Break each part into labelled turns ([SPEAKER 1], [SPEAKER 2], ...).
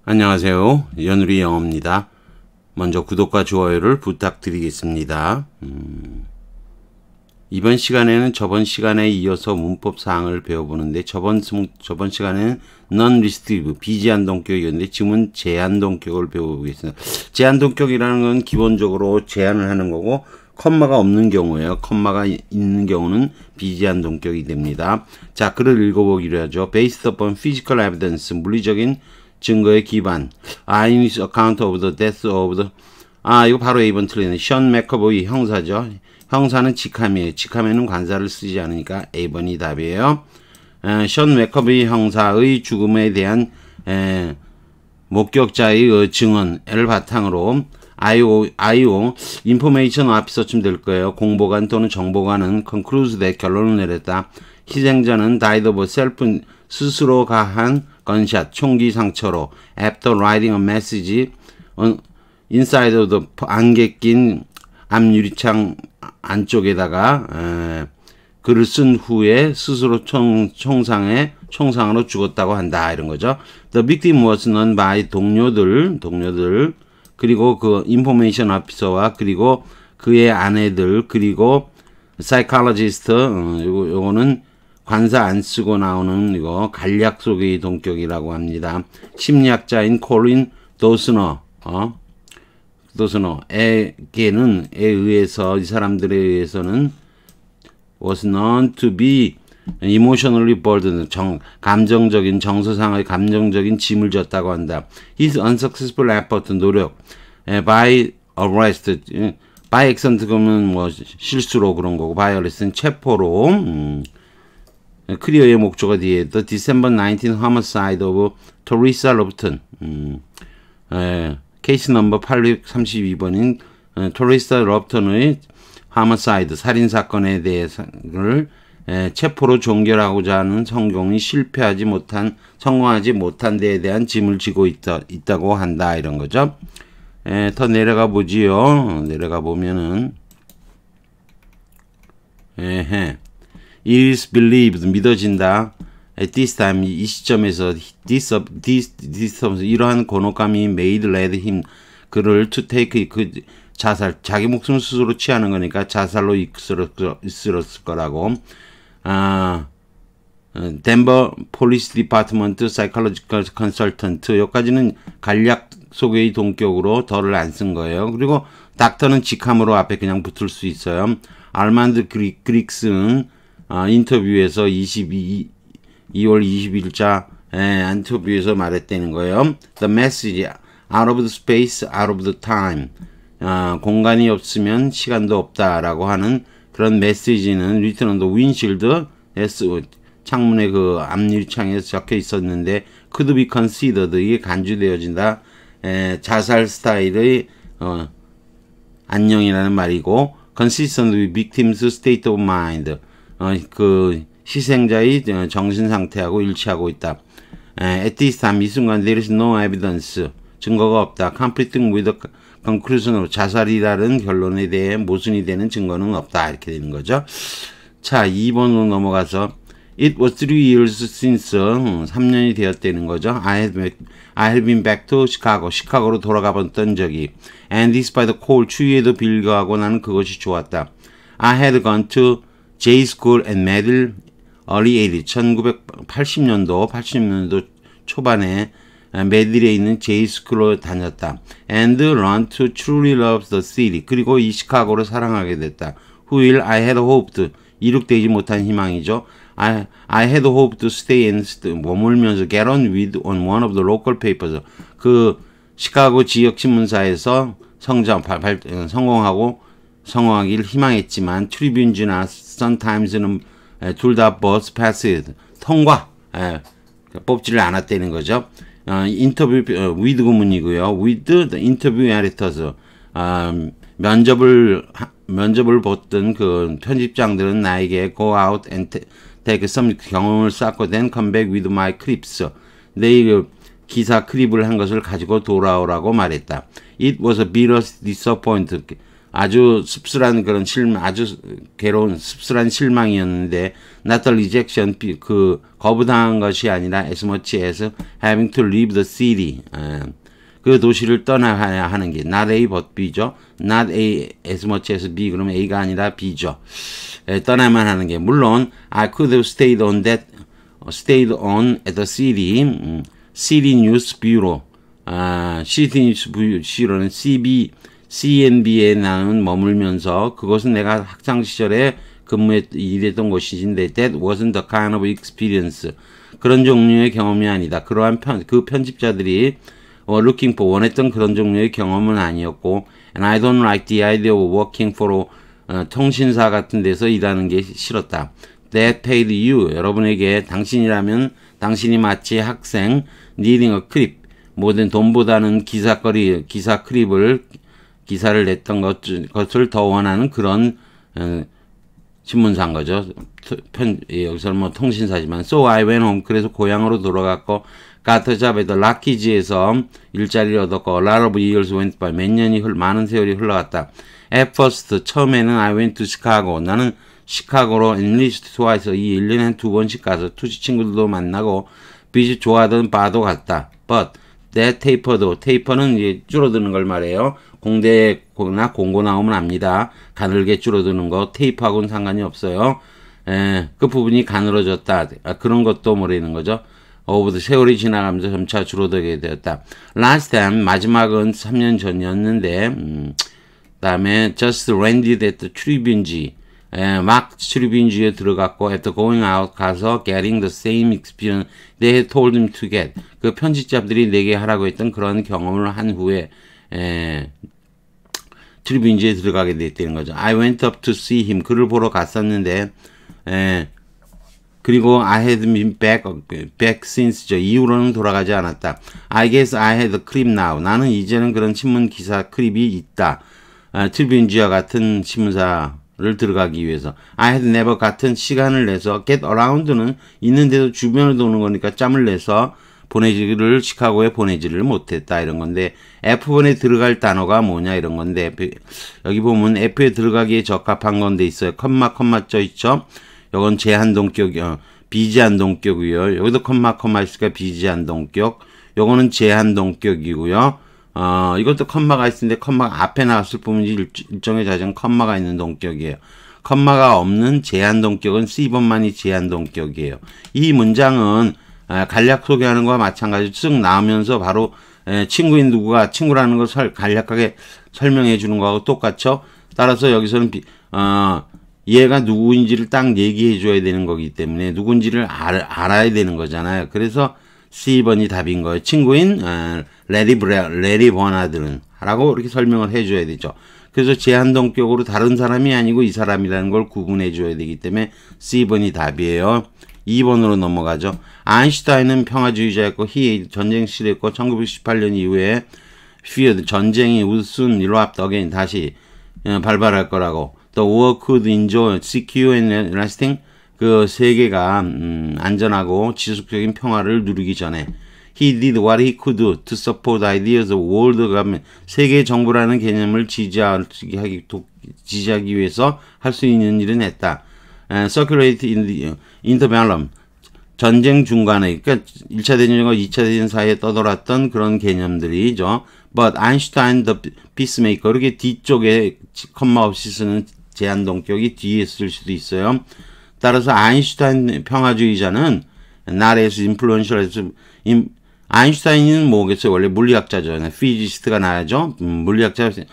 [SPEAKER 1] 안녕하세요. 연우리 영어입니다. 먼저 구독과 좋아요를 부탁드리겠습니다. 이번 시간에는 저번 시간에 이어서 문법 사항을 배워보는데 저번 시간에는 non-restrictive, 비제한 동격이었는데 지금은 제한 동격을 배워보겠습니다. 제한 동격이라는 건 기본적으로 제한을 하는 거고 컴마가 없는 경우예요. 컴마가 있는 경우는 비제한 동격이 됩니다. 자, 글을 읽어보기로 하죠. Based upon physical evidence, 물리적인 증거의 기반. Eyewitness account of the death of the 이거 바로 A번 틀리네. 션 맥커보이 형사죠. 형사는 직함이에요. 직함에는 관사를 쓰지 않으니까 A번이 답이에요. 션 맥커보이 형사의 죽음에 대한 목격자의 증언을 바탕으로 IO 인포메이션 오피서쯤 될 거예요. 공보관 또는 정보관은 conclude that 결론을 내렸다. 희생자는 died of self 스스로가 한 건샷 총기 상처로 after writing a message inside of the 안개 낀 앞유리창 안쪽에다가 글을 쓴 후에 스스로 총상으로 죽었다고 한다 이런 거죠. The victim was known by 동료들 그리고 그 인포메이션 오피서와 그리고 그의 아내들 그리고 psychologist 요거는 관사 안 쓰고 나오는 이거 간략 속의 동격이라고 합니다. 심리학자인 콜린 도스너에게는 의해서 이 사람들에 의해서는 was known to be emotionally burdened 감정적인 정서상의 감정적인 짐을 졌다고 한다. His unsuccessful effort 노력 by arrest by accident 그러면 뭐 실수로 그런 거고 by arrest는 체포로 크리어의 목조가 뒤에 The December 19 homicide of Teresa Lupton 케이스 넘버 832번인 Teresa Lupton의 homicide 살인사건에 대해서를 체포로 종결하고자 하는 성공이 성공하지 못한 데에 대한 짐을 지고 있다고 한다 이런 거죠. 더 내려가 보지요. 내려가 보면은 It is believed 믿어진다. At this time 이 시점에서 이러한 곤혹감이 made led him 그를 to take 그 자살 자기 목숨 스스로 취하는 거니까 자살로 이끌었을 거라고. 덴버 폴리스 디파트먼트 사이콜로지컬 컨설턴트 여기까지는 간략 소개의 동격으로 더를 안 쓴 거예요. 그리고 닥터는 직함으로 앞에 그냥 붙을 수 있어요. 알만드 그릭스는 인터뷰에서 2월 20일자 인터뷰에서 말했다는 거예요. The message out of the space, out of the time. 공간이 없으면 시간도 없다라고 하는 그런 메시지는 written on the windshield, 창문의 그 앞유리창에 적혀 있었는데 could be considered 이게 간주되어진다. 자살 스타일의 안녕이라는 말이고 consistent with victim's state of mind. 그 희생자의 정신 상태하고 일치하고 있다. At this time 이 순간 there is no evidence 증거가 없다. Conflicting with the conclusion으로 자살이라는 결론에 대해 모순이 되는 증거는 없다 이렇게 되는 거죠. 자 2번으로 넘어가서 It was 3 years since 3년이 되었다는 거죠. I had been back to Chicago. 시카고로 돌아가 봤던 적이. And despite the cold 추위에도 불구하고 나는 그것이 좋았다. I had gone to J School and Medill early 80s 1980년도 초반에 메딜에 있는 J School로 다녔다. And learned to truly love the city. 그리고 이 시카고를 사랑하게 됐다. 후일 I had hoped 이룩되지 못한 희망이죠. I had hoped to stay and 머물면서 get on with on one of the local papers. 그 시카고 지역 신문사에서 성공하길 희망했지만 트리뷴즈나 선타임스는 둘 다 버스 패스 통과 뽑지를 않았다는 거죠. 인터뷰 with 구문이고요. with the interview editors 면접을 보던 그 편집장들은 나에게 go out and take some 경험을 쌓고 then come back with my clips 내일 기사 클립을 한 것을 가지고 돌아오라고 말했다. It was a bitter disappointment 아주 씁쓸한 그런 아주 괴로운 씁쓸한 실망이었는데, not the rejection, 그 거부당한 것이 아니라 as much as having to leave the city, 그 도시를 떠나야 하는 게 not A but B죠. not A as much as B, 그러면 A가 아니라 B죠. 떠나야만 하는 게, 물론 I could have stayed on at the city news bureau, city news bureau는 CNB에 나는 머물면서, 그것은 내가 학창 시절에 일했던 곳인데, that wasn't the kind of experience, 그런 종류의 경험이 아니다. 그러한 그 편집자들이 looking for, 원했던 그런 종류의 경험은 아니었고, and I don't like the idea of working for 통신사 같은 데서 일하는 게 싫었다. That paid you, 여러분에게, 당신이 마치 학생 needing a clip, 모든 돈보다는 기사 클립을, 기사를 냈던 것을 더 원하는 그런 신문사인 거죠. 여기서는 뭐 통신사지만. So I went home, 그래서 고향으로 돌아갔고, got a job at the Lockheed에서 일자리를 얻었고, a lot of years went by, 많은 세월이 흘러갔다. At first, 처음에는 I went to Chicago, 나는 시카고로 enlist twice, 이 1년에 한 2번씩 가서 투시 친구들도 만나고, 비지 좋아하던 바도 갔다. But that taper는 이제 줄어드는 걸 말해요. 공대나 공고 나오면 압니다. 가늘게 줄어드는 거, 테이프하고는 상관이 없어요. 그 부분이 가늘어졌다. 그런 것도 모르는 거죠. 세월이 지나가면서 점차 줄어들게 되었다. Last time, 마지막은 3년 전이었는데, 다음에 just landed at the Tribune, 막 트리뷴지에 들어갔고, after going out, 가서 getting the same experience they had told him to get, 그 편집자들이 내게 하라고 했던 그런 경험을 한 후에 트리뷴지에 들어가게 됐다는 거죠. I went up to see him, 그를 보러 갔었는데, 그리고 I had been back since, 이후로는 돌아가지 않았다. I guess I had a clip now, 나는 이제는 그런 신문 기사 클립이 있다. 트리뷴지와 같은 신문사를 들어가기 위해서. I had never, 같은 시간을 내서, get around는 있는데도 주변을 도는 거니까 짬을 내서 시카고에 보내지를 못했다, 이런 건데, F번에 들어갈 단어가 뭐냐, 이런 건데, 여기 보면 F에 들어가기에 적합한 건데 있어요. 컴마 쪄 있죠? 요건 제한동격, 비제한동격이고요. 여기도 컴마 있으니까 비제한동격. 요거는 제한동격이고요. 이것도 컴마가 있는데, 컴마가 앞에 나왔을 뿐이지 일종의 자전 컴마가 있는 동격이에요. 컴마가 없는 제한동격은 C번만이 제한동격이에요. 이 문장은 간략 소개하는 거와 마찬가지로 쓱 나오면서 바로 친구인 누구가 친구라는 걸 간략하게 설명해 주는 거하고 똑같죠. 따라서 여기서는 얘가 누구인지를 딱 얘기해 줘야 되는 거기 때문에 누군지를 알아야 되는 거잖아요. 그래서 C번이 답인 거예요. 친구인 레리 버나드는 라고 이렇게 설명을 해 줘야 되죠. 그래서 제한동격으로 다른 사람이 아니고 이 사람이라는 걸 구분해 줘야 되기 때문에 C번이 답이에요. 2번으로 넘어가죠. 아인슈타인은 평화주의자였고, 전쟁 시대였고, 1918년 이후에 전쟁이 would soon erupt again, 다시 발발할 거라고. The war could enjoy secure and lasting, 그 세계가 안전하고 지속적인 평화를 누리기 전에 he did what he could do to support ideas of world government, 세계 정부라는 개념을 지지하기 위해서 할 수 있는 일은 했다. Circulate in the interbellum, 전쟁 중간에, 그러니까 1차 대전과 2차 대전 사이에 떠돌았던 그런 개념들이죠. But Einstein the peacemaker, 이렇게 뒤쪽에 컴마 없이 쓰는 제한동격이 뒤에 쓸 수도 있어요. 따라서 아인슈타인 평화주의자는 not as influential as, 아인슈타인은 뭐겠어요? 원래 물리학자죠. 피지시스트가 나야죠. 물리학자인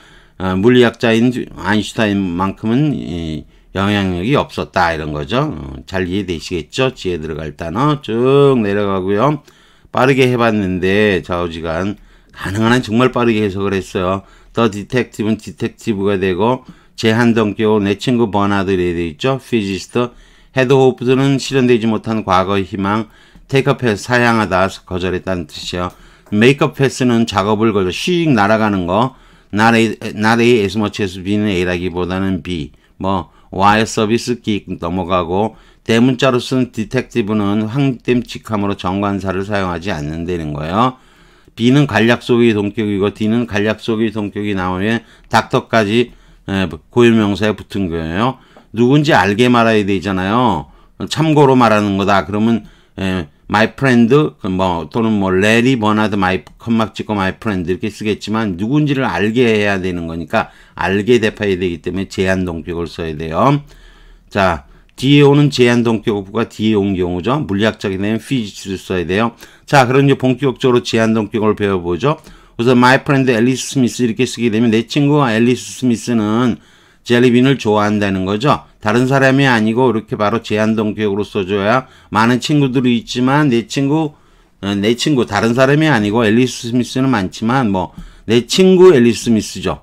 [SPEAKER 1] 아인슈타인만큼은 영향력이 없었다, 이런 거죠. 잘 이해되시겠죠? 지에 들어갈 단어 쭉 내려가고요. 빠르게 해봤는데 좌우지간 가능한 한 정말 빠르게 해석을 했어요. 더 디텍티브는 디텍티브가 되고, 제한동격 내 친구 버나드에 되어 있죠. 피지스트. 헤드호프는 실현되지 못한 과거의 희망. 테이크 패스, 사양하다, 거절했다는 뜻이요. 메이크업 패스는 작업을 걸어 휙 날아가는 거. not A as much as B는 A라기보다는 B. 와이어 서비스 킥 넘어가고, 대문자로 쓴 디텍티브는 확립된 직함으로 정관사를 사용하지 않는다는 거예요. B는 간략 속의 동격이고, D는 간략 속의 동격이 나오면 닥터까지 고유명사에 붙은 거예요. 누군지 알게 말해야 되잖아요. 참고로 말하는 거다. 그러면 my friend 또는 레리 버나드 my 컴막 찍고 my friend 이렇게 쓰겠지만 누군지를 알게 해야 되는 거니까 알게 대파해야 되기 때문에 제한 동격을 써야 돼요. 자, 뒤에 오는 제한 동격어가 뒤에 온 경우죠. 물리학적인 되면 physics를 써야 돼요. 자, 그럼 이제 본격적으로 제한 동격을 배워보죠. 그래서 my friend 앨리스 스미스 이렇게 쓰게 되면 내 친구 앨리스 스미스는 젤리빈을 좋아한다는 거죠. 다른 사람이 아니고 이렇게 바로 제한 동격으로 써줘야 많은 친구들이 있지만 내 친구 다른 사람이 아니고 앨리스 스미스는 많지만 내 친구 앨리스 스미스죠.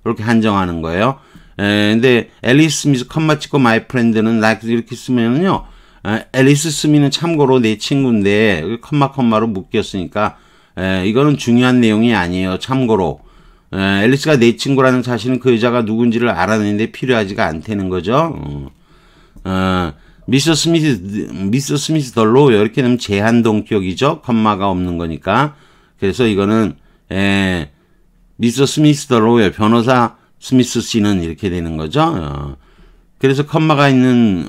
[SPEAKER 1] 그렇게 한정하는 거예요. 근데 앨리스 스미스 컴마 찍고 my friend는 like 이렇게 쓰면은요. 앨리스 스미스는 참고로 내 친구인데 컴마로 묶였으니까 이거는 중요한 내용이 아니에요. 참고로 앨리스가 내 친구라는 사실은 그 여자가 누군지를 알아내는데 필요하지가 않다는 거죠. 미스터 스미스 더 로요 이렇게 되면 제한 동격이죠. 컴마가 없는 거니까. 그래서 이거는 미스터 스미스 더 로요 변호사 스미스 씨는 이렇게 되는 거죠. 그래서 컴마가 있는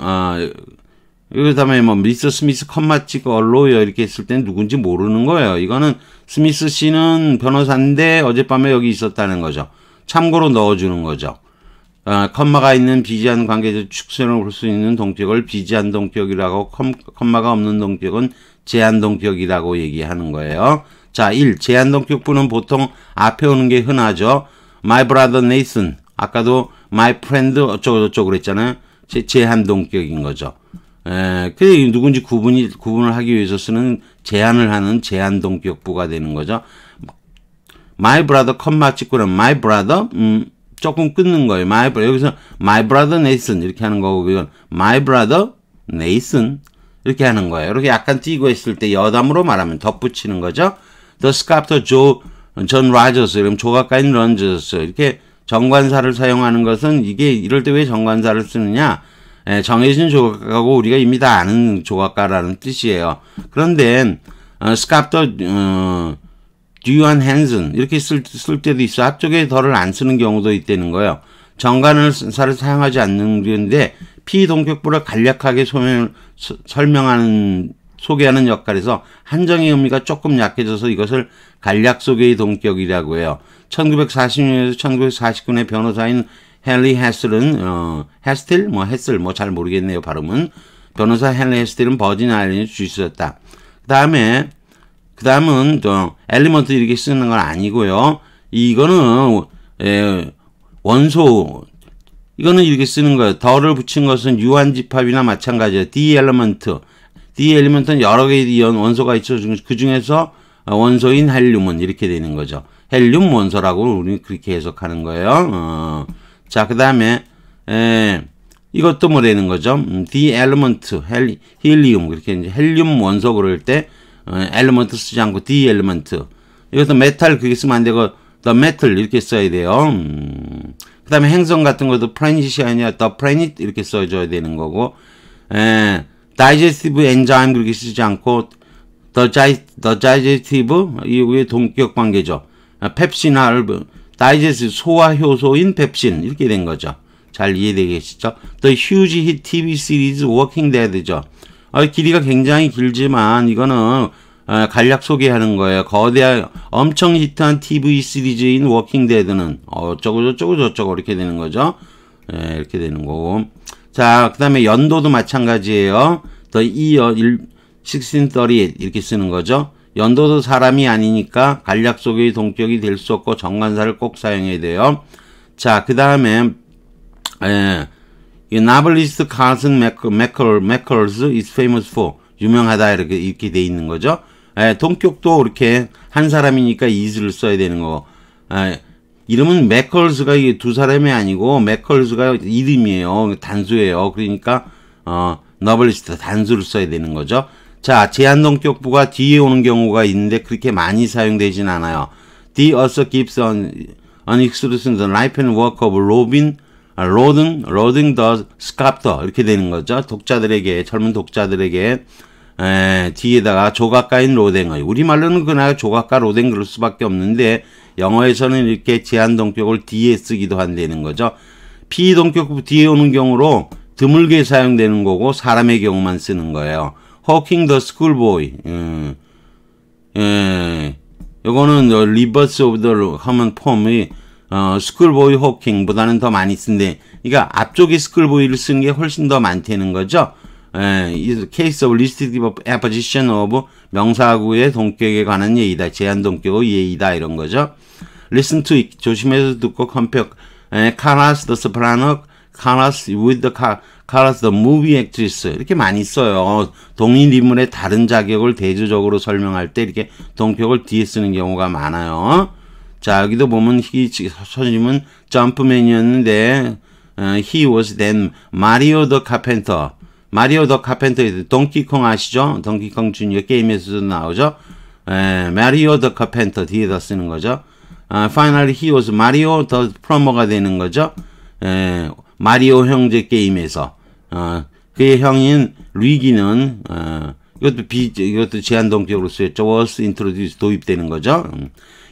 [SPEAKER 1] 그 다음에 미스터 스미스 컴마 찍고 로요 이렇게 했을 땐 누군지 모르는 거예요. 이거는 스미스 씨는 변호사인데 어젯밤에 여기 있었다는 거죠. 참고로 넣어주는 거죠. 컴마가 있는 비지한 관계적 축소를 볼 수 있는 동격을 비지한 동격이라고 컴마가 없는 동격은 제한 동격이라고 얘기하는 거예요. 자, 1. 제한 동격부는 보통 앞에 오는 게 흔하죠. My brother Nathan. 아까도 my friend 어쩌고저쩌고 그랬잖아요. 제한 동격인 거죠. 그게 누군지 구분을 하기 위해서 쓰는 제한을 하는 제한 동격부가 되는 거죠. my brother 컴마 찍고는 my brother 조금 끊는 거예요. 여기서 my brother Nathan 이렇게 하는 거고 이건 my brother Nathan 이렇게 하는 거예요. 이렇게 약간 띄고 했을 때 여담으로 말하면 덧붙이는 거죠. The sculptor 존 라저스 이러면 조각가인 런저스 이렇게 정관사를 사용하는 것은 이게 이럴 때 왜 정관사를 쓰느냐? 정해진 조각가고 우리가 이미 다 아는 조각가라는 뜻이에요. 그런데 스culptor 듀안 핸슨 이렇게 쓸 때도 있어. 앞쪽에 덜을 안 쓰는 경우도 있다는 거예요. 정관사를 사용하지 않는 건데 피동격부를 간략하게 소개하는 역할에서 한정의 의미가 조금 약해져서 이것을 간략 소개의 동격이라고 해요. 1940년에서 1949년의 변호사인 헨리 헤슬은 헤스틸 잘 모르겠네요 발음은. 변호사 헨리 헤스틸은 버진 아일랜드 주지였다. 그다음은 또 엘리먼트 이렇게 쓰는 건 아니고요. 이거는 원소 이거는 이렇게 쓰는 거예요. 더를 붙인 것은 유한집합이나 마찬가지예요. D 엘리먼트는 여러 개의 원소가 있어. 그 중에서 원소인 헬륨은 이렇게 되는 거죠. 헬륨 원소라고 우리는 그렇게 해석하는 거예요. 자, 그 다음에 이것도 뭐라는 거죠? D 엘리먼트 헬리움 그렇게 이제 헬륨 원소 그럴 때 엘리먼트 쓰지 않고 D 엘리먼트. 이것도 메탈 그렇게 쓰면 안 되고 the metal 이렇게 써야 돼요. 그 다음에 행성 같은 것도 planet이 아니라 the planet 이렇게 써줘야 되는 거고. digestive enzyme 그렇게 쓰지 않고 the digestive 이게 동격 관계죠. 펩신을 다이제스트 소화 효소인 펩신 이렇게 된 거죠. 잘 이해되겠죠? The huge hit TV series Walking Dead죠. 길이가 굉장히 길지만 이거는 간략 소개하는 거예요. 거대한 엄청 히트한 TV 시리즈인 Walking Dead는 어쩌고 이렇게 되는 거죠. 이렇게 되는 거고. 자, 그 다음에 연도도 마찬가지예요. The year 1638 이렇게 쓰는 거죠. 연도도 사람이 아니니까 간략 소개의 동격이 될 수 없고 정관사를 꼭 사용해야 돼요. 자, 그 다음에 나블리스트 칼슨 맥컬스 is famous for 유명하다 이렇게 돼 있는 거죠. 동격도 이렇게 한 사람이니까 is를 써야 되는 거고. 이름은 맥컬스가 이게 두 사람이 아니고 맥컬스가 이름이에요. 단수예요. 그러니까 너블리스트 단수를 써야 되는 거죠. 자, 제한동격부가 뒤에 오는 경우가 있는데 그렇게 많이 사용되진 않아요. The also gives an exclusion the life and work of 로딩 the sculptor 이렇게 되는 거죠. 젊은 독자들에게 뒤에다가 조각가인 로댕의. 우리말로는 그날 조각가 로댕 그럴 수밖에 없는데 영어에서는 이렇게 제한동격을 뒤에 쓰기도 한다는 거죠. 피동격 뒤에 오는 경우로 드물게 사용되는 거고 사람의 경우만 쓰는 거예요. Hawking the schoolboy. 요거는 리버스 오브 더 하면 폼이 schoolboy hawking보다는 더 많이 쓴데, 그러니까 앞쪽에 schoolboy를 쓰는 게 훨씬 더 많다는 거죠. case of listed apposition of 명사구의 동격에 관한 예의다. 제한 동격의 예의다. 이런 거죠. listen to it. 조심해서 듣고 compare. Carlos the soprano, Carlos with the Carlos the movie actress. 이렇게 많이 써요. 동일 인물의 다른 자격을 대조적으로 설명할 때 이렇게 동격을 뒤에 쓰는 경우가 많아요. 자, 여기도 보면 이 선임은 점프맨이었는데 he was then Mario the Carpenter. 마리오 더 카펜터, 동키콩 아시죠? 동키콩 주니어 게임에서도 나오죠? 마리오 더 카펜터 뒤에다 쓰는 거죠. Finally he was Mario the Plumber가 되는 거죠. 마리오 형제 게임에서 그의 형인 루이기는 이것도 제한 동격으로 쓰였죠. was introduced 도입되는 거죠.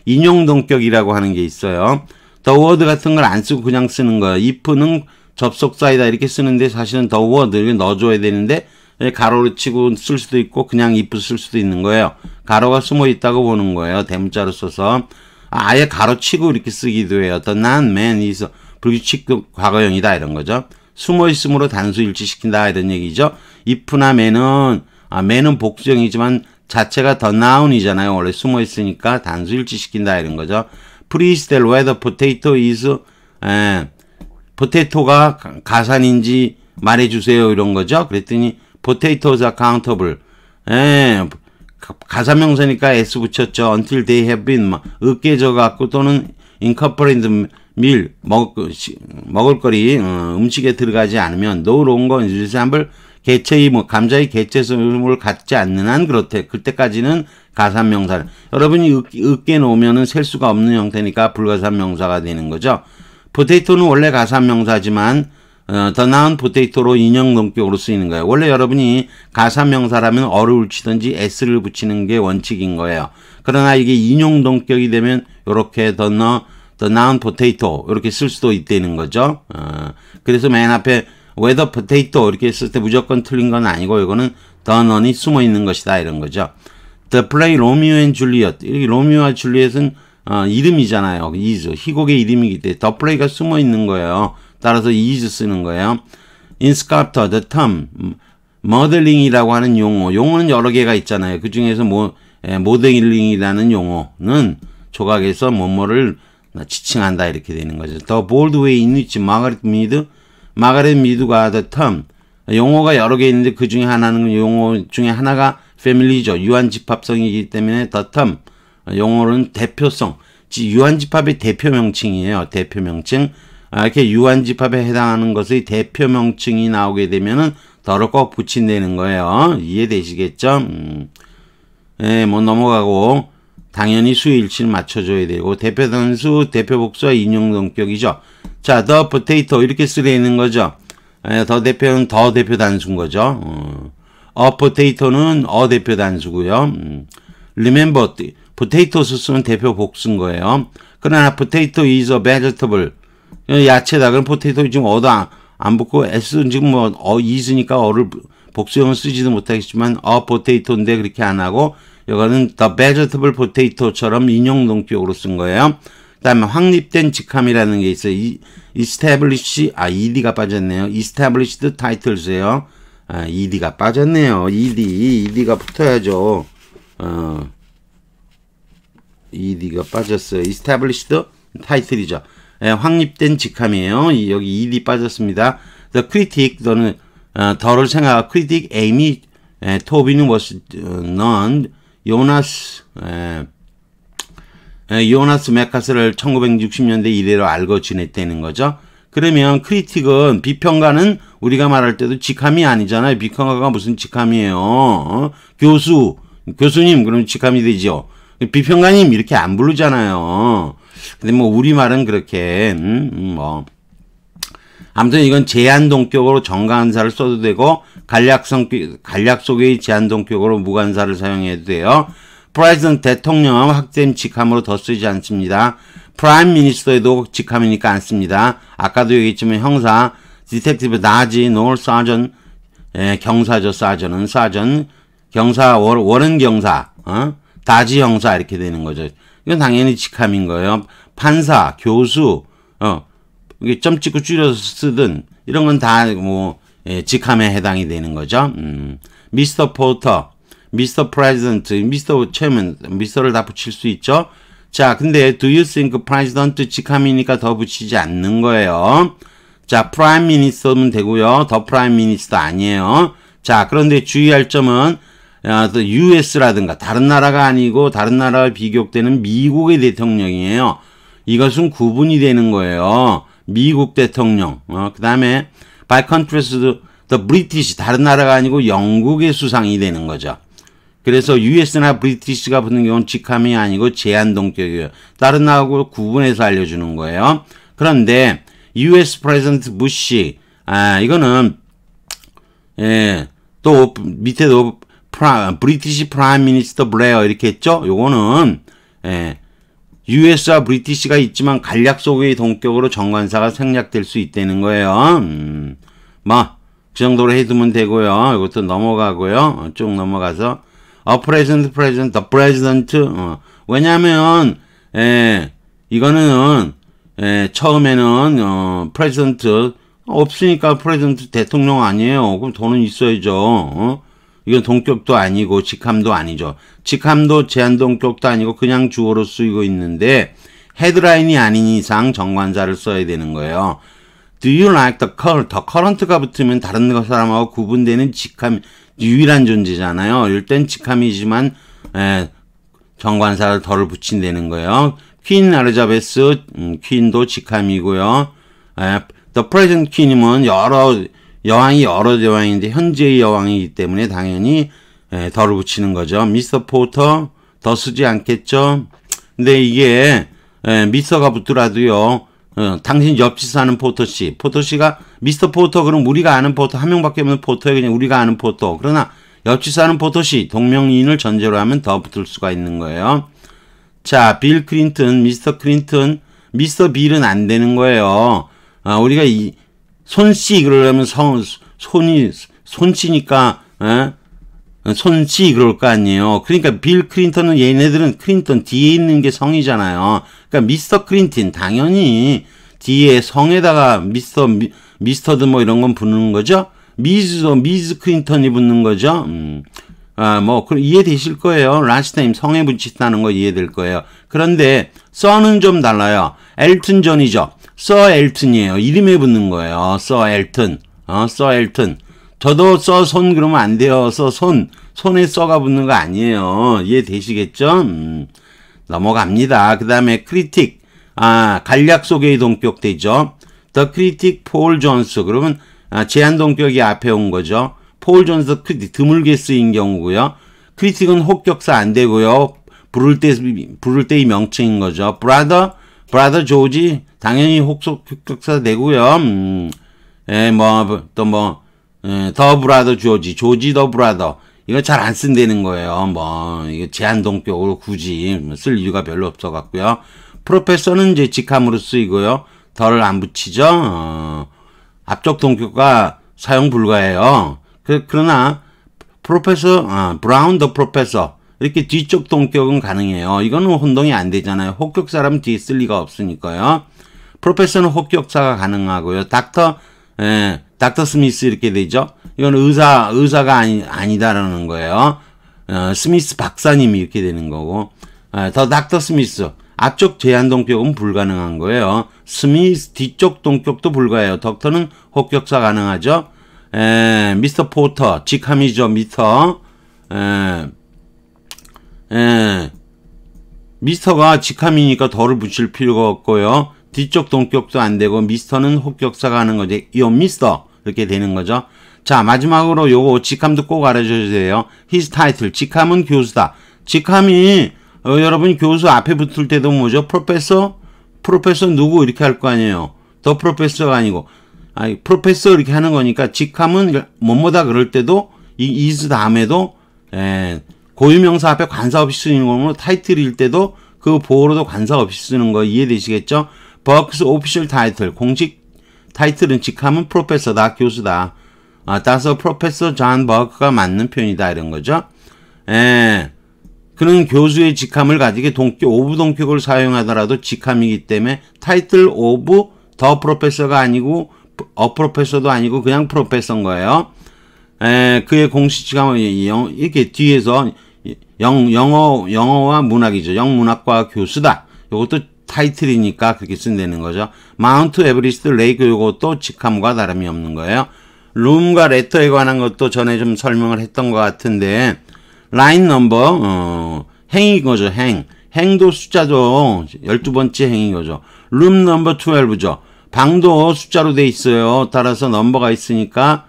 [SPEAKER 1] 인용 동격이라고 하는 게 있어요. the word 같은 걸 안 쓰고 그냥 쓰는 거예요. if는 접속사이다 이렇게 쓰는데 사실은 the word 이렇게 넣어줘야 되는데 가로로 치고 쓸 수도 있고 그냥 if 쓸 수도 있는 거예요. 가로가 숨어 있다고 보는 거예요. 대문자로 써서 아예 가로 치고 이렇게 쓰기도 해요. the non-man is 불규칙 과거형이다 이런 거죠. 숨어 있음으로 단수 일치시킨다 이런 얘기죠. if나 man은 복수형이지만 자체가 the noun이잖아요. 원래 숨어 있으니까 단수 일치시킨다 이런 거죠. Please tell whether potato is 포테토가 가산인지 말해주세요 이런 거죠. 그랬더니 potatoes are countable. 가산명사니까 s 붙였죠. until they have been 으깨져 갖고 또는 incorporated meal 먹을거리 음식에 들어가지 않으면 no longer resemble 개체의 감자의 개체성을 갖지 않는 한 그렇대. 그때까지는 가산명사. 여러분이 으깨 놓으면은 셀 수가 없는 형태니까 불가산명사가 되는 거죠. 포테이토는 원래 가산명사지만 the noun potato로 인형동격으로 쓰이는 거예요. 원래 여러분이 가산명사라면 어를 붙이든지 s를 붙이는 게 원칙인 거예요. 그러나 이게 인용동격이 되면 이렇게 the noun potato 이렇게 쓸 수도 있다는 거죠. 그래서 맨 앞에 whether potato 이렇게 쓸 때 무조건 틀린 건 아니고 이거는 the noun이 숨어 있는 것이다 이런 거죠. The play Romeo and Juliet. 이렇게 로미오와 줄리엣은 이름이잖아요. is 희곡의 이름이기 때문에 the play가 숨어 있는 거예요. 따라서 is 쓰는 거예요. in sculptor, the term modeling이라고 하는 용어는 여러 개가 있잖아요. 그 중에서 모델링이라는 용어는 조각에서 뭐뭐를 지칭한다 이렇게 되는 거죠. The bold way in which 마가렛 미드가 the term 용어가 여러 개 있는데 그 중에 하나는 용어 중에 하나가 family죠. 유한집합성이기 때문에 the term 용어는 대표성, 유한집합의 대표명칭이에요. 대표명칭. 이렇게 유한집합에 해당하는 것의 대표명칭이 나오게 되면은 더를 꼭 붙인다는 거예요. 이해되시겠죠? 넘어가고 당연히 수의 일치를 맞춰줘야 되고 대표단수, 대표복수와 인용동격이죠. 자, the potato 이렇게 쓰려는 거죠. 더 대표는 더 대표단수인 거죠. a potato는 대표단수고요. remember potatoes 쓰면 대표 복수인 거예요. 그러나 potato is a vegetable. 야채다. 그럼 potato 지금 안 붙고 s 지금 is니까 어를 복수형을 쓰지도 못하겠지만 potato인데 그렇게 안 하고 이거는 the vegetable potato처럼 인용동격으로 쓴 거예요. 그 다음에 확립된 직함이라는 게 있어요. establish, ed가 빠졌네요. established titles예요. ed가 빠졌네요. ed가 붙어야죠. ed가 빠졌어요. established title이죠. 확립된 직함이에요. 여기 ed 빠졌습니다. the critic, 너는 더를 생각하고 critic Amy Tobin was known 요나스 메카스를 1960년대 이래로 알고 지냈다는 거죠. 그러면 크리틱은 비평가는 우리가 말할 때도 직함이 아니잖아요. 비평가가 무슨 직함이에요. 교수님 그러면 직함이 되죠. 비평가님 이렇게 안 부르잖아요. 근데 우리말은 그렇게 아무튼 이건 제한동격으로 정관사를 써도 되고 간략 속의 제한동격으로 무관사를 사용해도 돼요. President 대통령 학점 직함으로 더 쓰지 않습니다. Prime Minister에도 직함이니까 안 씁니다. 아까도 얘기했지만 형사, 디텍티브 나지, 노을 사전, 경사죠. 사전은 사전, 경사, 워런 경사, 다지 형사 이렇게 되는 거죠. 이건 당연히 직함인 거예요. 판사, 교수, 이게 점 찍고 줄여서 쓰든 이런 건 다 뭐 직함에 해당이 되는 거죠. 미스터 포터, 미스터 프레지던트, 미스터 체면, 미스터를 다 붙일 수 있죠. 자, 근데 do you think president 직함이니까 더 붙이지 않는 거예요. 자, prime minister면 되고요. 더 prime minister 아니에요. 자, 그런데 주의할 점은 US라든가 다른 나라가 아니고 다른 나라와 비교되는 미국의 대통령이에요. 이것은 구분이 되는 거예요. 미국 대통령. 그 다음에 by contrast the British 다른 나라가 아니고 영국의 수상이 되는 거죠. 그래서 US나 브리티시가 붙는 경우는 직함이 아니고 제한동격이에요. 다른 나라하고 구분해서 알려주는 거예요. 그런데 US 프레지던트 부시 이거는 또 밑에도 브리티시 프라임 미니스터 블레어 이렇게 했죠. 요거는 US와 브리티시가 있지만 간략 속의 동격으로 정관사가 생략될 수 있다는 거예요. 그 정도로 해두면 되고요. 이것도 넘어가고요. 쭉 넘어가서 president, the president. 왜냐면 이거는 처음에는 president 없으니까 president 대통령 아니에요. 그럼 돈은 있어야죠. 이건 동격도 아니고 직함도 아니죠. 직함도 제한동격도 아니고 그냥 주어로 쓰이고 있는데 헤드라인이 아닌 이상 정관사를 써야 되는 거예요. Do you like the current? 더 current가 붙으면 다른 사람하고 구분되는 직함, 유일한 존재잖아요. 이럴 땐 직함이지만 정관사를 덜을 붙인다는 거예요. 퀸 엘리자베스, 퀸도 직함이고요. The present queen이면 여왕이 여러 여왕인데 현재의 여왕이기 때문에 당연히 덜을 붙이는 거죠. 미스터 포터 더 쓰지 않겠죠. 근데 이게 미스터가 붙더라도요. 당신 옆집 사는 포터씨. 포터씨가 미스터 포터 그럼 우리가 아는 포터 한 명밖에 없는 포터에 그냥 우리가 아는 포터. 그러나 옆집 사는 포터씨 동명이인을 전제로 하면 더 붙을 수가 있는 거예요. 자, 빌 클린턴, 미스터 클린턴, 미스터 빌은 안 되는 거예요. 우리가 손씨 그러려면 손씨니까 손씨 그럴 거 아니에요. 그러니까 빌 클린턴은 얘네들은 클린턴 뒤에 있는 게 성이잖아요. 그러니까 미스터 클린턴 당연히 뒤에 성에다가 미스터드 뭐 이런 건 붙는 거죠. 미즈 클린턴이 붙는 거죠. 이해되실 거예요. 라스트 네임 성에 붙인다는 거 이해될 거예요. 그런데 써는 좀 달라요. 엘튼 존이죠. 서 엘튼이에요. 이름에 붙는 거예요. 서 엘튼. 서 엘튼. 저도 써 손 그러면 안 돼요. 손에 써가 붙는 거 아니에요. 이해되시겠죠? 넘어갑니다. 그 다음에 크리틱. 간략 속의 동격 되죠. The critic 폴 존스. 그러면 제한 동격이 앞에 온 거죠. 폴 존스 크리틱 드물게 쓰인 경우고요. 크리틱은 혹격사 안 되고요. 부를 때의 명칭인 거죠. 브라더 조지 당연히 혹격사 되고요. 더 브라더 조지 더 브라더 이거 잘 안 쓴다는 거예요. 이거 제한동격으로 굳이 쓸 이유가 별로 없어 갖고요. 프로페서는 이제 직함으로 쓰이고요. 더를 안 붙이죠. 앞쪽 동격과 사용 불가해요. 그러나 프로페서 브라운 더 프로페서 이렇게 뒤쪽 동격은 가능해요. 이거는 혼동이 안 되잖아요. 혹격사라면 뒤에 쓸 리가 없으니까요. 프로페서는 혹격사가 가능하고요. 닥터 스미스 이렇게 되죠. 이건 의사가 아니다라는 거예요. 스미스 박사님이 이렇게 되는 거고. 더 닥터 스미스. 앞쪽 제한 동격은 불가능한 거예요. 스미스 뒤쪽 동격도 불가해요. 덕터는 혹격사 가능하죠. 미스터 포터 직함이죠. 미스터가 직함이니까 더를 붙일 필요가 없고요. 뒤쪽 동격도 안 되고 미스터는 혹격사가 하는 거죠. 요 미스터 이렇게 되는 거죠. 자, 마지막으로 요거 직함도 꼭 알아주세요. his title 직함은 교수다. 직함이 여러분 교수 앞에 붙을 때도 뭐죠? 프로페서 누구 이렇게 할 거 아니에요. 더 프로페서가 아니고 프로페서 이렇게 하는 거니까 직함은 뭐뭐다 그럴 때도 이 is 다음에도 고유명사 앞에 관사 없이 쓰는 거로 타이틀일 때도 그 보호로도 관사 없이 쓰는 거 이해되시겠죠? Buck's official title 공식 타이틀은 직함은 프로페서다 교수다. 따라서 프로페서 존 버크가 맞는 표현이다 이런 거죠. 그는 교수의 직함을 가지게 동격 오브 동격을 사용하더라도 직함이기 때문에 타이틀 오브 더 프로페서가 아니고 프로페서도 아니고 그냥 프로페서인 거예요. 그의 공식 직함은 이렇게 뒤에서 영어와 문학이죠. 영문학과 교수다. 이것도 타이틀이니까 그렇게 쓴다는 거죠. 마운트 에버리스트 레이크 이것도 직함과 다름이 없는 거예요. 룸과 레터에 관한 것도 전에 좀 설명을 했던 것 같은데 라인 넘버 행인 거죠. 행도 숫자죠. 12번째 행인 거죠. 룸 넘버 12죠. 방도 숫자로 돼 있어요. 따라서 넘버가 있으니까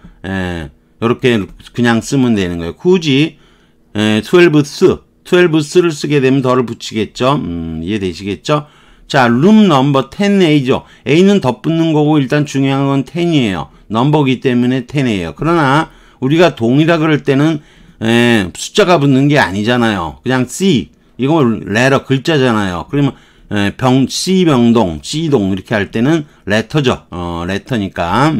[SPEAKER 1] 이렇게 그냥 쓰면 되는 거예요. 굳이 12th를 쓰게 되면 더를 붙이겠죠. 이해되시겠죠? 자, 룸 넘버 10A죠. A는 덧붙는 거고 일단 중요한 건 10이에요. 넘버기 때문에 10이에요. 그러나 우리가 동이라 그럴 때는 숫자가 붙는 게 아니잖아요. 그냥 C 이거 레터 글자잖아요. 그러면 C병동 C동 이렇게 할 때는 레터죠. 레터니까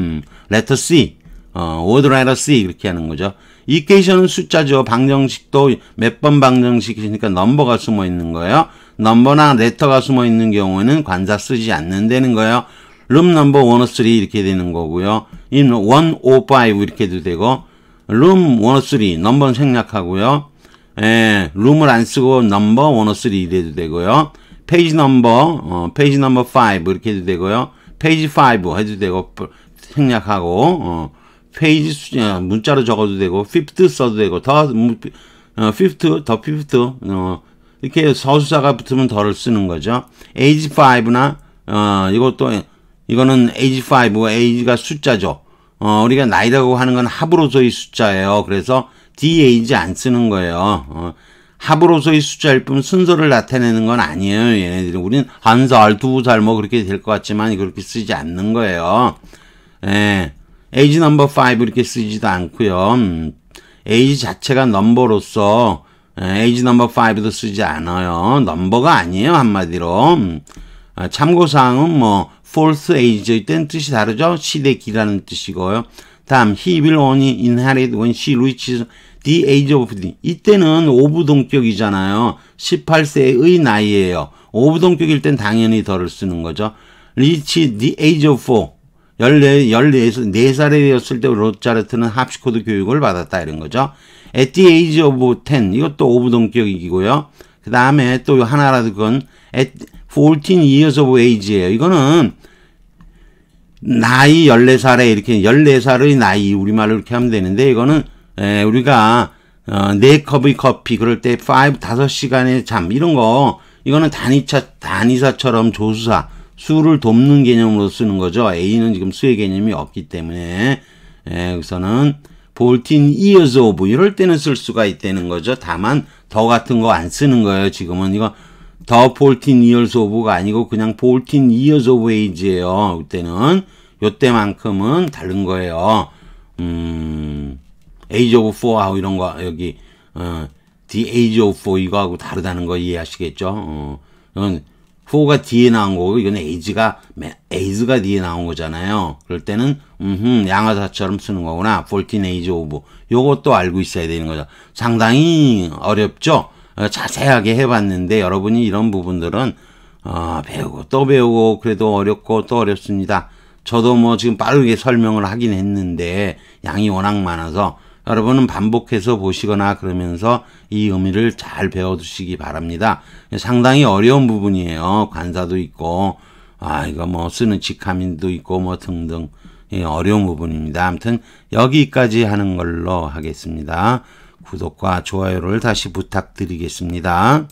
[SPEAKER 1] 레터 C word letter C 이렇게 하는 거죠. 이케이션은 숫자죠. 방정식도 몇 번 방정식이니까 넘버가 숨어 있는 거예요. 넘버나 레터가 숨어 있는 경우에는 관사 쓰지 않는다는 거예요. 룸 넘버 103 이렇게 되는 거고요. 105 이렇게 해도 되고 룸 103 넘버는 생략하고요. 룸을 안 쓰고 넘버 103 이래도 되고요. 페이지 넘버 5 이렇게 해도 되고요. 페이지 5 해도 되고 생략하고 페이지 숫자 문자로 적어도 되고 fifth 써도 되고 더 fifth 이렇게 서술사가 붙으면 더를 쓰는 거죠. age 5나 이거는 age 5 age가 숫자죠. 우리가 나이라고 하는 건 합으로서의 숫자예요. 그래서 DH 안 쓰는 거예요. 합으로서의 숫자일 뿐 순서를 나타내는 건 아니에요. 얘네들은 우리는 한 살, 두 살 뭐 그렇게 될 것 같지만 그렇게 쓰지 않는 거예요. age number 5 이렇게 쓰지도 않고요. age 자체가 넘버로서 age number 5도 쓰지 않아요. 넘버가 아니에요. 한마디로. 참고사항은 뭐 false age일 땐 뜻이 다르죠. 시대기라는 뜻이고요. 다음 he will only inherit when she reaches the age of 15. 이때는 오부동격이잖아요. 18세의 나이예요. 오부동격일 땐 당연히 더를 쓰는 거죠. reach the age of 4. 14살에 되었을 때 로자르트는 합시코드 교육을 받았다 이런 거죠. at the age of 10 이것도 오부동격이고요. 그 다음에 또 하나라도 그건 at 14 years of age예요. 이거는 나이 14살에 이렇게 14살의 나이 우리말로 이렇게 하면 되는데 이거는 우리가 4컵의 커피 그럴 때 5시간의 잠 이런 거 이거는 단위사처럼 조수사 수를 돕는 개념으로 쓰는 거죠. A는 지금 수의 개념이 없기 때문에 여기서는 14 years of 이럴 때는 쓸 수가 있다는 거죠. 다만 더 같은 거 안 쓰는 거예요. 지금은 이거 더 14 years of가 아니고 그냥 14 years of age예요. 이때는 요때만큼은 다른 거예요. age of 4하고 이런 거 여기 the age of 4 이거하고 다르다는 거 이해하시겠죠? 이건 4가 뒤에 나온 거고 이건 age가 뒤에 나온 거잖아요. 그럴 때는 양화사처럼 쓰는 거구나. 14 age of 요것도 알고 있어야 되는 거죠. 상당히 어렵죠? 자세하게 해봤는데 여러분이 이런 부분들은 배우고 또 배우고 그래도 어렵고 또 어렵습니다. 저도 뭐 지금 빠르게 설명을 하긴 했는데 양이 워낙 많아서 여러분은 반복해서 보시거나 그러면서 이 의미를 잘 배워두시기 바랍니다. 상당히 어려운 부분이에요. 관사도 있고 이거 뭐 쓰는 직함인도 있고 뭐 등등 어려운 부분입니다. 아무튼 여기까지 하는 걸로 하겠습니다. 구독과 좋아요를 다시 부탁드리겠습니다.